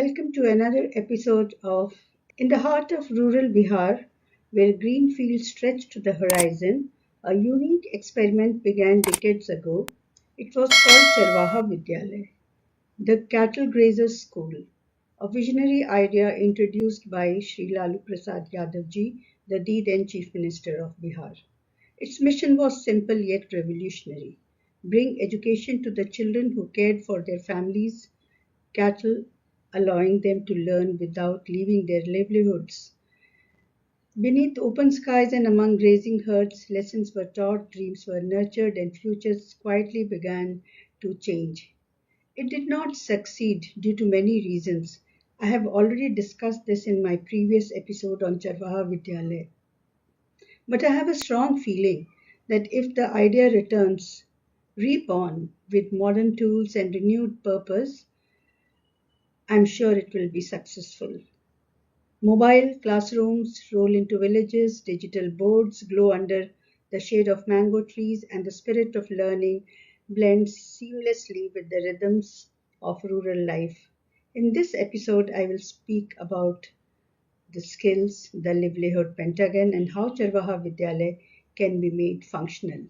welcome to another episode of In the Heart of Rural Bihar, where green fields stretch to the horizon. A unique experiment began decades ago. It was called Charwaha Vidyalaya, the cattle grazers school, a visionary idea introduced by Sri Lalu Prasad Yadav ji, the then Chief Minister of Bihar. Its mission was simple yet revolutionary: bring education to the children who cared for their families, cattle, allowing them to learn without leaving their livelihoods. Beneath open skies and among grazing herds, lessons were taught, dreams were nurtured, and futures quietly began to change. It did not succeed due to many reasons. I have already discussed this in my previous episode on Charvaha Vidyalaya. But I have a strong feeling that if the idea returns, reborn with modern tools and renewed purpose, I'm sure it will be successful. Mobile classrooms roll into villages, digital boards glow under the shade of mango trees, and the spirit of learning blends seamlessly with the rhythms of rural life. In this episode, I will speak about the skills, the livelihood pentagon, and how Charvaha Vidyalaya can be made functional.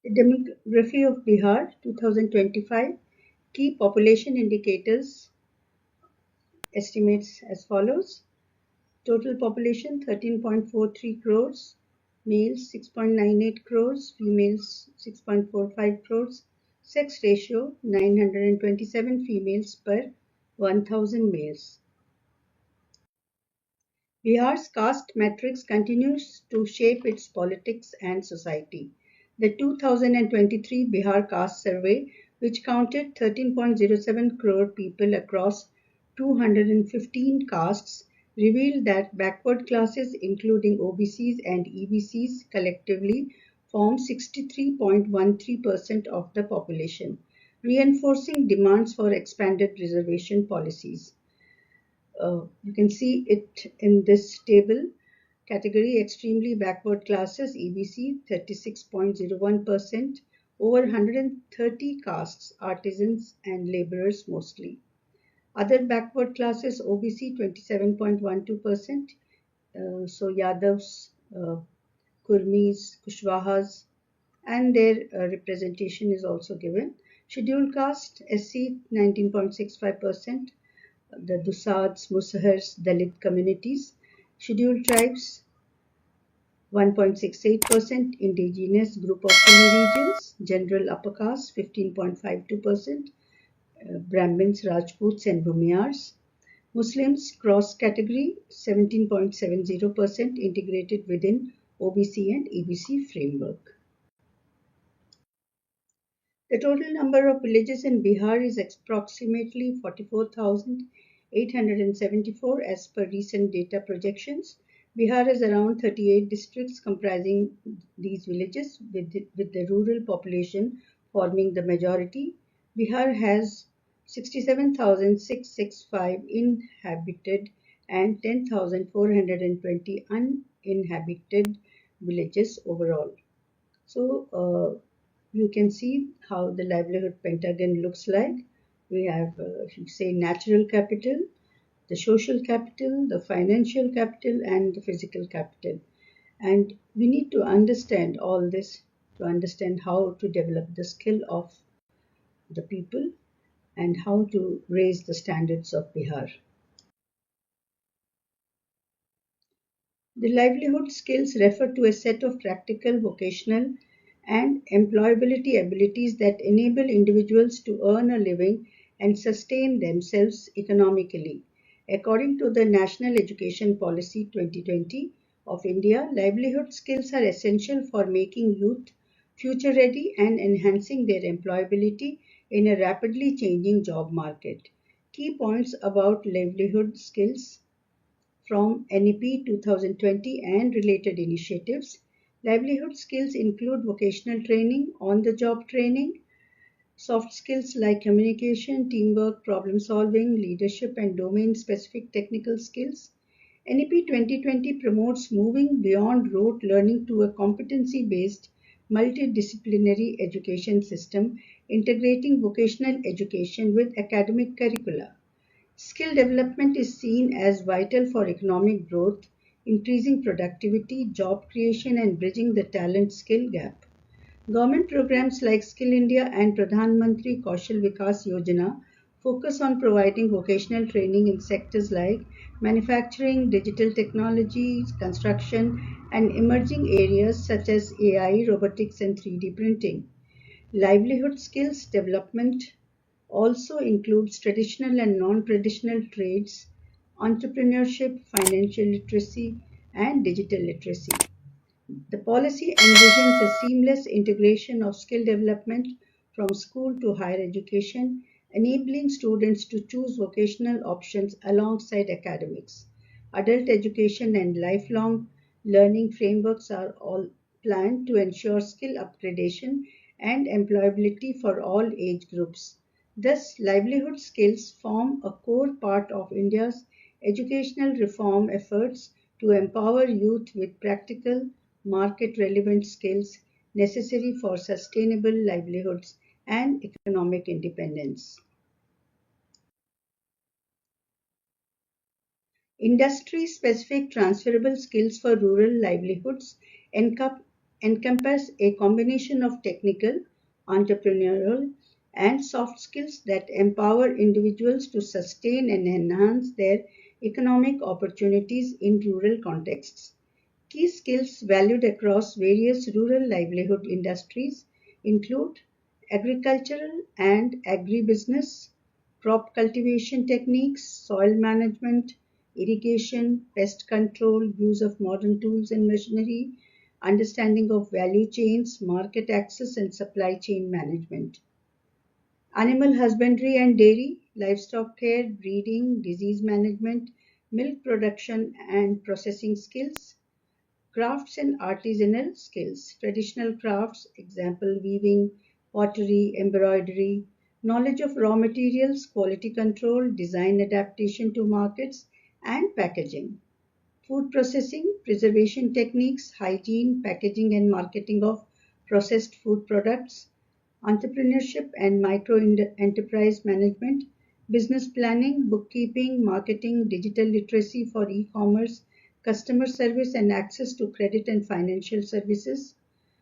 The demography of Bihar 2025, key population indicators estimates as follows: total population 13.43 crores, males 6.98 crores, females 6.45 crores, sex ratio 927 females per 1000 males. Bihar's caste matrix continues to shape its politics and society. The 2023 Bihar Caste Survey, which counted 13.07 crore people across 215 castes, revealed that backward classes, including OBCs and EBCs, collectively form 63.13% of the population, reinforcing demands for expanded reservation policies. You can see it in this table. Category extremely backward classes EBC 36.01%, over 130 castes, artisans and laborers mostly. Other backward classes OBC 27.12%, so Yadavs, Kurmis, Kushwahas, and their representation is also given. Scheduled caste SC 19.65%, the Dusads, Musahars, Dalit communities. Scheduled tribes 1.68%, indigenous group of Hilly regions, general upper caste 15.52%, Brahmins, Rajputs and Bhumiyars. Muslims cross category 17.70% integrated within OBC and EBC framework. The total number of villages in Bihar is approximately 44,874 as per recent data projections. Bihar has around 38 districts comprising these villages, with the rural population forming the majority. Bihar has 67,665 inhabited and 10,420 uninhabited villages overall. So, you can see how the livelihood pentagon looks like. We have, say, natural capital, the social capital, the financial capital, and the physical capital. And we need to understand all this to understand how to develop the skill of the people and how to raise the standards of Bihar. The livelihood skills refer to a set of practical, vocational, and employability abilities that enable individuals to earn a living and sustain themselves economically. According to the National Education Policy 2020 of India, livelihood skills are essential for making youth future ready and enhancing their employability in a rapidly changing job market. Key points about livelihood skills from NEP 2020 and related initiatives. Livelihood skills include vocational training, on-the-job training, soft skills like communication, teamwork, problem solving, leadership, and domain-specific technical skills. NEP 2020 promotes moving beyond rote learning to a competency-based multidisciplinary education system integrating vocational education with academic curricula. Skill development is seen as vital for economic growth, increasing productivity, job creation, and bridging the talent skill gap. Government programs like Skill India and Pradhan Mantri Kaushal Vikas Yojana focus on providing vocational training in sectors like manufacturing, digital technologies, construction, and emerging areas such as AI, robotics, and 3D printing. Livelihood skills development also includes traditional and non traditional trades, entrepreneurship, financial literacy, and digital literacy. The policy envisions a seamless integration of skill development from school to higher education, enabling students to choose vocational options alongside academics. Adult education and lifelong learning frameworks are all planned to ensure skill upgradation and employability for all age groups. Thus, livelihood skills form a core part of India's educational reform efforts to empower youth with practical, market relevant skills necessary for sustainable livelihoods and economic independence. Industry specific transferable skills for rural livelihoods encompass a combination of technical, entrepreneurial, and soft skills that empower individuals to sustain and enhance their economic opportunities in rural contexts. Key skills valued across various rural livelihood industries include agricultural and agribusiness, crop cultivation techniques, soil management, irrigation, pest control, use of modern tools and machinery, understanding of value chains, market access, and supply chain management. Animal husbandry and dairy, livestock care, breeding, disease management, milk production, and processing skills. Crafts and artisanal skills, traditional crafts, example weaving, pottery, embroidery, knowledge of raw materials, quality control, design adaptation to markets, and packaging. Food processing, preservation techniques, hygiene, packaging, and marketing of processed food products, entrepreneurship and micro enterprise management, business planning, bookkeeping, marketing, digital literacy for e commerce, customer service, and access to credit and financial services,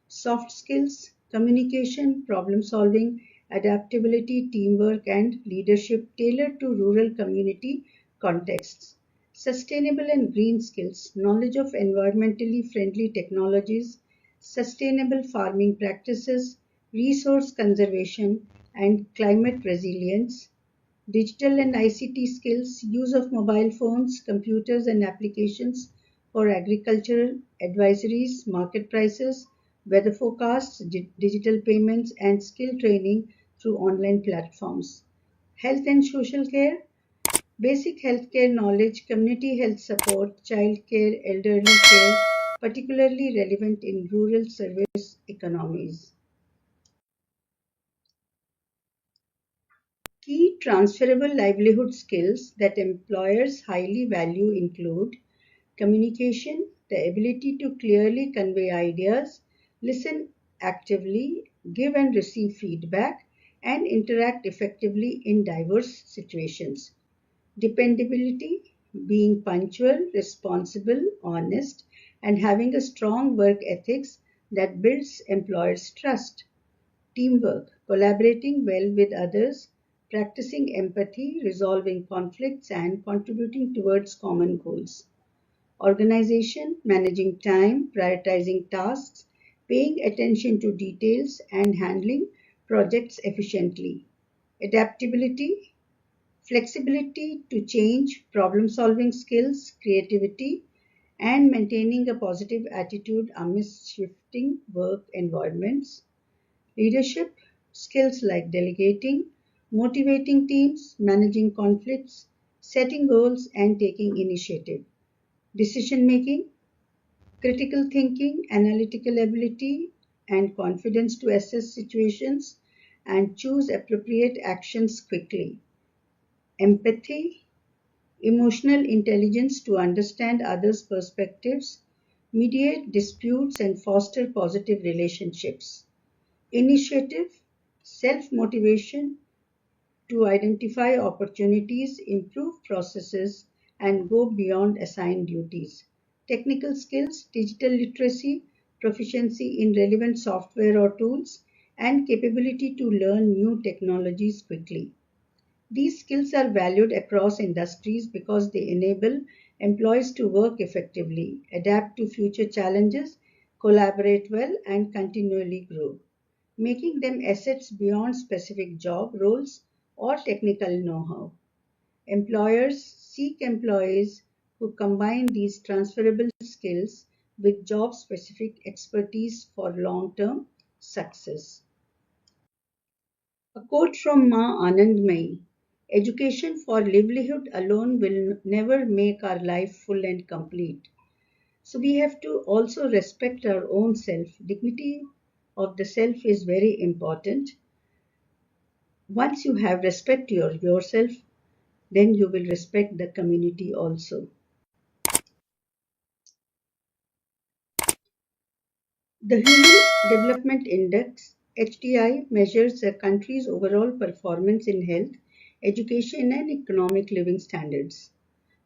soft skills, communication, problem solving, adaptability, teamwork, and leadership tailored to rural community contexts. Sustainable and green skills, knowledge of environmentally friendly technologies, sustainable farming practices, resource conservation, and climate resilience. Digital and ICT skills, use of mobile phones, computers, and applications for agricultural advisories, market prices, weather forecasts, digital payments, and skill training through online platforms. Health and social care, basic healthcare knowledge, community health support, child care, elderly care, particularly relevant in rural service economies. Key transferable livelihood skills that employers highly value include communication, the ability to clearly convey ideas, listen actively, give and receive feedback, and interact effectively in diverse situations. Dependability, being punctual, responsible, honest, and having a strong work ethics that builds employers' trust. Teamwork, collaborating well with others, practicing empathy, resolving conflicts, and contributing towards common goals. Organization, managing time, prioritizing tasks, paying attention to details, and handling projects efficiently. Adaptability, flexibility to change, problem solving skills, creativity, and maintaining a positive attitude amidst shifting work environments. Leadership, skills like delegating, motivating teams, managing conflicts, setting goals, and taking initiative. Decision making, critical thinking, analytical ability, and confidence to assess situations and choose appropriate actions quickly. Empathy, emotional intelligence to understand others' perspectives, mediate disputes, and foster positive relationships. Initiative, self-motivation to identify opportunities, improve processes, and go beyond assigned duties. Technical skills, digital literacy, proficiency in relevant software or tools, and capability to learn new technologies quickly. These skills are valued across industries because they enable employees to work effectively, adapt to future challenges, collaborate well, and continually grow, making them assets beyond specific job roles or technical know-how. Employers seek employees who combine these transferable skills with job-specific expertise for long-term success. A quote from Ma Anandmayi: education for livelihood alone will never make our life full and complete. So we have to also respect our own self. Dignity of the self is very important. Once you have respect for yourself, then you will respect the community also. The Human Development Index (HDI) measures a country's overall performance in health, education, and economic living standards.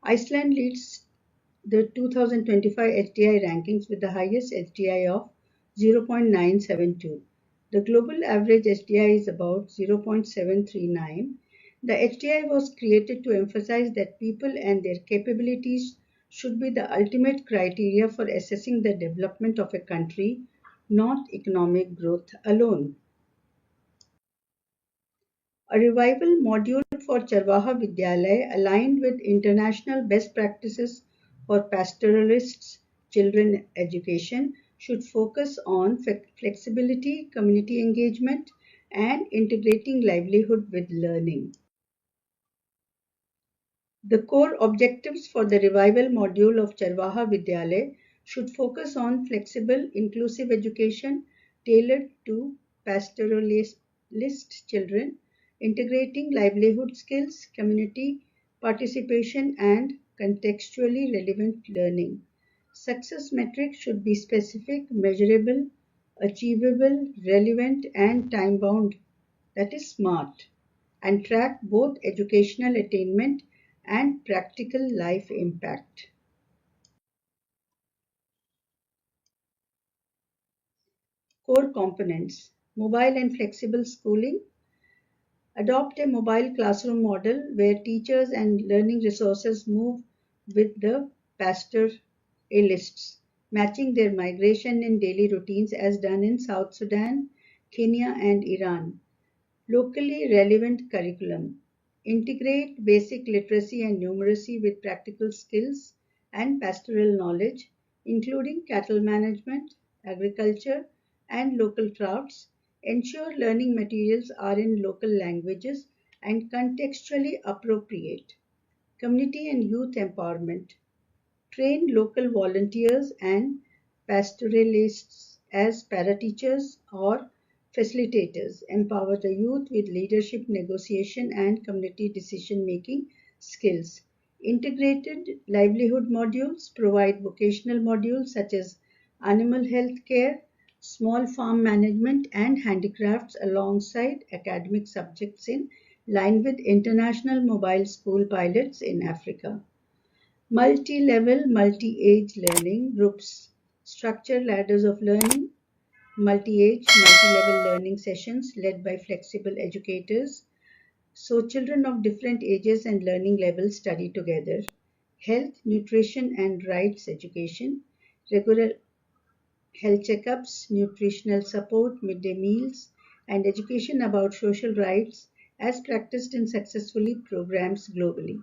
Iceland leads the 2025 HDI rankings with the highest HDI of 0.972. The global average HDI is about 0.739. The HDI was created to emphasize that people and their capabilities should be the ultimate criteria for assessing the development of a country, not economic growth alone. A revival module for Charvaha Vidyalaya aligned with international best practices for pastoralists' children education should focus on flexibility, community engagement, and integrating livelihood with learning. The core objectives for the revival module of Charvaha Vidyalaya should focus on flexible, inclusive education tailored to pastoralist children, integrating livelihood skills, community participation, and contextually relevant learning. Success metrics should be specific, measurable, achievable, relevant, and time bound, that is, SMART, and track both educational attainment and practical life impact. Core components: mobile and flexible schooling. Adopt a mobile classroom model where teachers and learning resources move with the pastoralists, matching their migration and daily routines as done in South Sudan, Kenya, and Iran. Locally relevant curriculum. Integrate basic literacy and numeracy with practical skills and pastoral knowledge, including cattle management, agriculture, and local crafts. Ensure learning materials are in local languages and contextually appropriate. Community and youth empowerment. Train local volunteers and pastoralists as parateachers or facilitators. Empower the youth with leadership, negotiation, and community decision making skills. Integrated livelihood modules provide vocational modules such as animal health care, small farm management, and handicrafts alongside academic subjects in line with international mobile school pilots in Africa. Multi-level, multi-age learning groups structure ladders of learning, multi-age, multi-level learning sessions led by flexible educators. So children of different ages and learning levels study together. Health, nutrition and rights education, regular health checkups, nutritional support, midday meals, and education about social rights as practiced in successfully programs globally.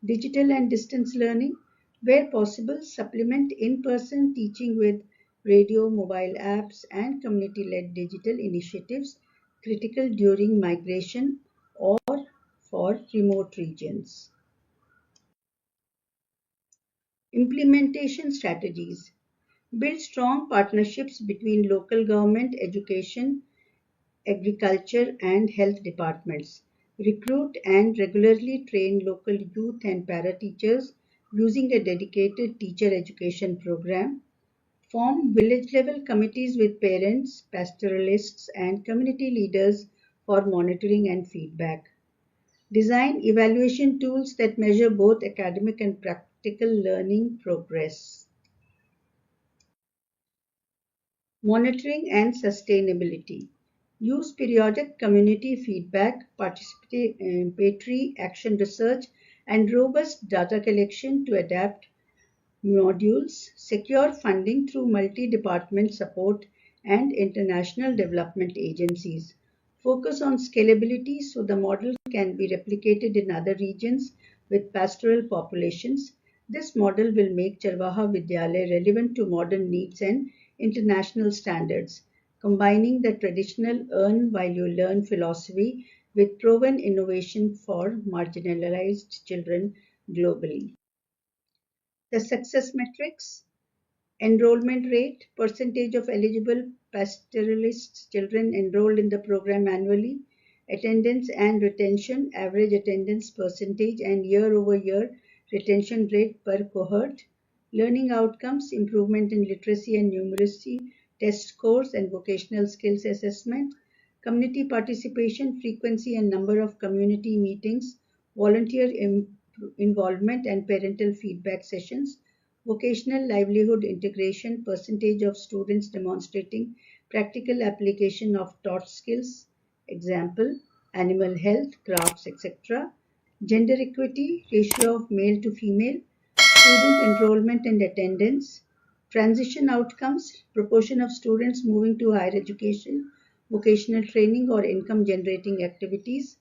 Digital and distance learning, where possible, supplement in person teaching with radio, mobile apps, and community led digital initiatives critical during migration or for remote regions. Implementation strategies: build strong partnerships between local government, education, agriculture, and health departments. Recruit and regularly train local youth and para teachers using a dedicated teacher education program. Form village level committees with parents, pastoralists, and community leaders for monitoring and feedback. Design evaluation tools that measure both academic and practical learning progress. Monitoring and sustainability. Use periodic community feedback, participatory action research, and robust data collection to adapt modules, secure funding through multi-department support and international development agencies. Focus on scalability so the model can be replicated in other regions with pastoral populations. This model will make Charvaha Vidyalaya relevant to modern needs and international standards, combining the traditional earn while you learn philosophy with proven innovation for marginalized children globally. The success metrics: enrollment rate, percentage of eligible pastoralist children enrolled in the program annually, attendance and retention, average attendance percentage and year-over-year retention rate per cohort, learning outcomes, improvement in literacy and numeracy, test scores and vocational skills assessment, community participation, frequency and number of community meetings, volunteer involvement and parental feedback sessions, vocational livelihood integration, percentage of students demonstrating practical application of taught skills, example, animal health, crafts, etc. Gender equity, ratio of male to female, student enrollment and attendance, transition outcomes, proportion of students moving to higher education, vocational training or income generating activities,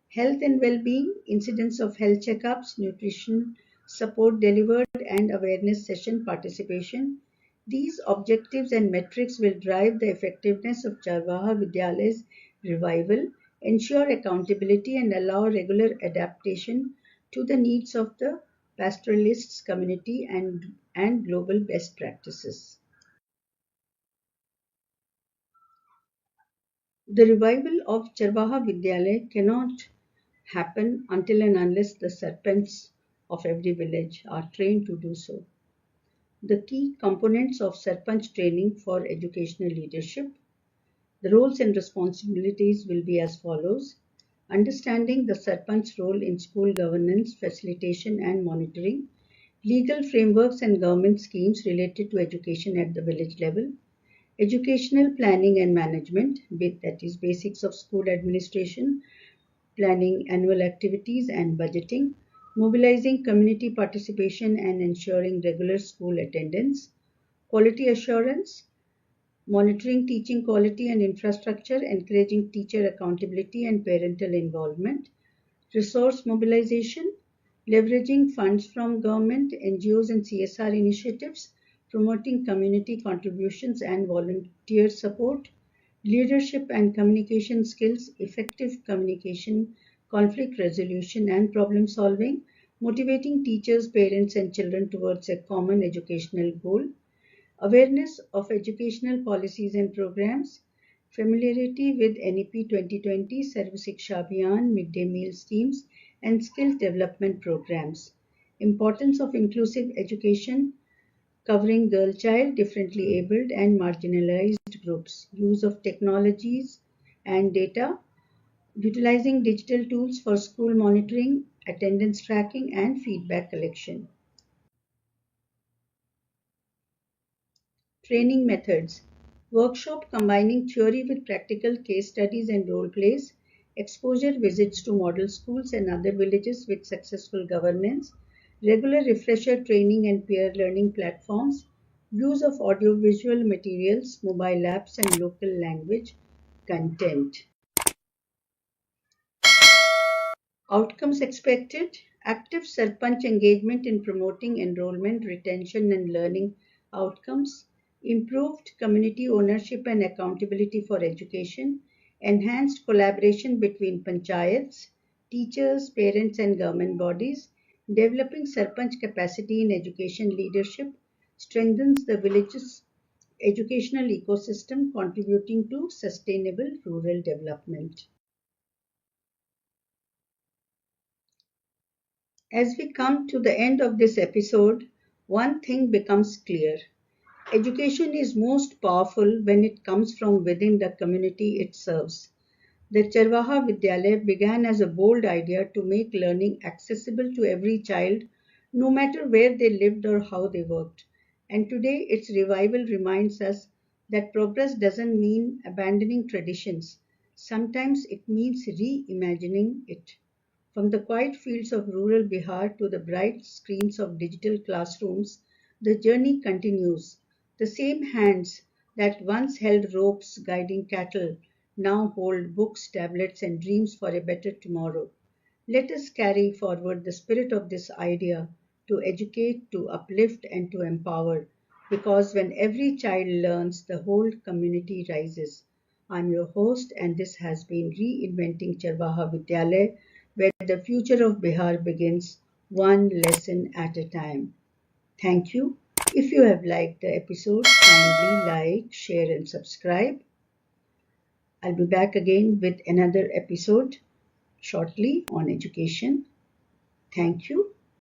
health and well-being, incidence of health checkups, nutrition support delivered, and awareness session participation. These objectives and metrics will drive the effectiveness of Charvaha Vidyalay's revival, ensure accountability, and allow regular adaptation to the needs of the pastoralists community and global best practices. The revival of Charvaha Vidyalaya cannot happen until and unless the sarpanchs of every village are trained to do so. The key components of sarpanch training for educational leadership. The roles and responsibilities will be as follows: understanding the sarpanch role in school governance, facilitation and monitoring, legal frameworks and government schemes related to education at the village level, educational planning and management, that is basics of school administration, planning annual activities and budgeting, mobilizing community participation and ensuring regular school attendance, quality assurance, monitoring teaching quality and infrastructure, encouraging teacher accountability and parental involvement, resource mobilization, leveraging funds from government, NGOs and CSR initiatives, promoting community contributions and volunteer support, leadership and communication skills, effective communication, conflict resolution and problem solving, motivating teachers, parents and children towards a common educational goal, awareness of educational policies and programs, familiarity with NEP 2020, Sarv Shiksha Abhiyan, midday meal schemes, and skill development programs. Importance of inclusive education covering girl child, differently abled, and marginalized groups. Use of technologies and data, utilizing digital tools for school monitoring, attendance tracking, and feedback collection. Training methods. Workshop combining theory with practical case studies and role plays. Exposure visits to model schools and other villages with successful governance. Regular refresher training and peer learning platforms. Use of audiovisual materials, mobile apps, and local language content. Outcomes expected: active Sarpanch engagement in promoting enrollment, retention, and learning outcomes, improved community ownership and accountability for education, enhanced collaboration between panchayats, teachers, parents, and government bodies, developing Sarpanch capacity in education leadership, strengthens the village's educational ecosystem, contributing to sustainable rural development. As we come to the end of this episode, one thing becomes clear. Education is most powerful when it comes from within the community it serves. The Charvaha Vidyalaya began as a bold idea to make learning accessible to every child, no matter where they lived or how they worked. And today, its revival reminds us that progress doesn't mean abandoning traditions. Sometimes it means reimagining it. From the quiet fields of rural Bihar to the bright screens of digital classrooms, the journey continues. The same hands that once held ropes guiding cattle now hold books, tablets, and dreams for a better tomorrow. Let us carry forward the spirit of this idea to educate, to uplift, and to empower, because when every child learns, the whole community rises. I'm your host, and this has been Reinventing Charvaha Vidyalaya, where the future of Bihar begins one lesson at a time. Thank you. If you have liked the episode, kindly like, share, and subscribe. I'll be back again with another episode shortly on education. Thank you.